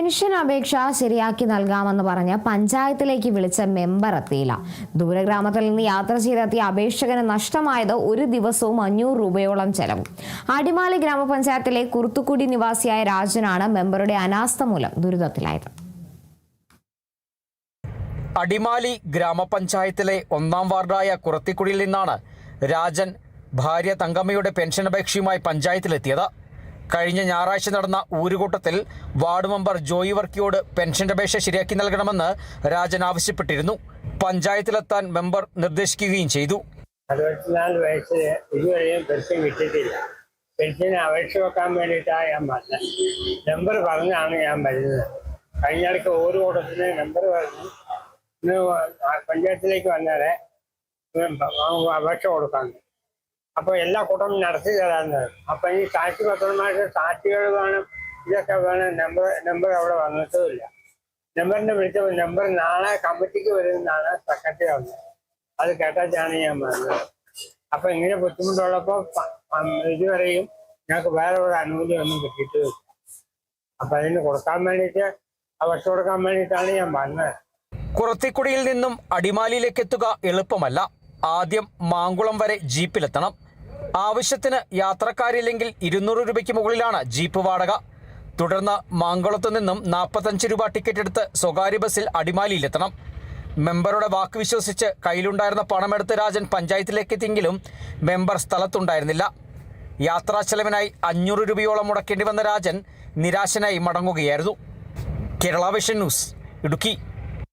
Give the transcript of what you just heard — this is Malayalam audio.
പെൻഷൻ അപേക്ഷ ശരിയാക്കി നൽകാമെന്ന് പറഞ്ഞ് പഞ്ചായത്തിലേക്ക് വിളിച്ച മെമ്പർ എത്തിയില്ല. ദൂരഗ്രാമത്തിൽ നിന്ന് യാത്ര ചെയ്തെത്തിയ അപേക്ഷകന് നഷ്ടമായത് ഒരു ദിവസവും 500 രൂപയോളം ചെലവും. അടിമാലി ഗ്രാമപഞ്ചായത്തിലെ കുറുത്തുകുടി നിവാസിയായ രാജനാണ് മെമ്പറുടെ അനാസ്ഥ മൂലം ദുരിതത്തിലായത്. അടിമാലി ഗ്രാമപഞ്ചായത്തിലെ 1-ാം വാർഡായ കുറത്തിക്കുടിയിൽ നിന്നാണ് രാജൻ ഭാര്യ തങ്കമ്മയുടെ പെൻഷൻ അപേക്ഷയുമായി പഞ്ചായത്തിലെത്തിയത്. കഴിഞ്ഞ ഞായറാഴ്ച നടന്ന ഊരുകൂട്ടത്തിൽ വാർഡ് മെമ്പർ ജോയി വർക്കിയോട് പെൻഷൻ അപേക്ഷ ശരിയാക്കി നൽകണമെന്ന് രാജൻ ആവശ്യപ്പെട്ടിരുന്നു. പഞ്ചായത്തിലെത്താൻ മെമ്പർ നിർദ്ദേശിക്കുകയും ചെയ്തു. 64 വയസ്സിൽ ഇതുവരെയും പെൻഷൻ കിട്ടിയിട്ടില്ല. പെൻഷന് അപേക്ഷ വെക്കാൻ വേണ്ടിയിട്ടാണ് ഞാൻ വന്നത്. നമ്പർ പറഞ്ഞാണ് ഞാൻ വരുന്നത്. കഴിഞ്ഞിടയ്ക്ക് ഊരുകൂട്ടത്തിന് നമ്പർ പറഞ്ഞു ഇന്ന് പഞ്ചായത്തിലേക്ക് വന്നാലേ അപേക്ഷ കൊടുക്കാമെന്ന്. അപ്പോൾ എല്ലാ കൂട്ടം നടത്തി തരാമെന്ന്. അപ്പം ഈ സാക്ഷി പത്രന്മാർക്ക് സാക്ഷികൾ വേണം, ഇതൊക്കെ വേണം. നമ്പർ അവിടെ വന്നിട്ടുമില്ല. നമ്പറിനെ വിളിച്ചപ്പോൾ നമ്പർ നാളെ കമ്മിറ്റിക്ക് വരുന്നതാണ് സെക്രട്ടറി വന്നത്. അത് കേട്ടാച്ചാണ് ഞാൻ വന്നത്. അപ്പം ഇങ്ങനെ ബുദ്ധിമുട്ടുള്ളപ്പോൾ ഇതുവരെയും ഞങ്ങൾക്ക് വേറെ ഒരു അനുമതിയൊന്നും കിട്ടിയിട്ടില്ല. അപ്പം അതിന് കൊടുക്കാൻ വേണ്ടിയിട്ട് അപേക്ഷ കൊടുക്കാൻ വേണ്ടിയിട്ടാണ് ഞാൻ വന്നത്. കുറത്തിക്കുടിയിൽ നിന്നും അടിമാലിയിലേക്ക് എത്തുക എളുപ്പമല്ല. ആദ്യം മാങ്കുളം വരെ ജീപ്പിലെത്തണം. ആവശ്യത്തിന് യാത്രക്കാരില്ലെങ്കിൽ 200 രൂപയ്ക്ക് മുകളിലാണ് ജീപ്പ് വാടക. തുടർന്ന് മാങ്കുളത്ത് നിന്നും 45 രൂപ ടിക്കറ്റ് എടുത്ത് സ്വകാര്യ ബസ്സിൽ അടിമാലിയിലെത്തണം. മെമ്പറുടെ വാക്ക് വിശ്വസിച്ച് കയ്യിലുണ്ടായിരുന്ന പണമെടുത്ത് രാജൻ പഞ്ചായത്തിലേക്ക് എത്തിയെങ്കിലും മെമ്പർ സ്ഥലത്തുണ്ടായിരുന്നില്ല. യാത്രാ ചെലവിനായി 500 രൂപയോളം മുടക്കേണ്ടി വന്ന രാജൻ നിരാശനായി മടങ്ങുകയായിരുന്നു. Kerala vision news, Idukki.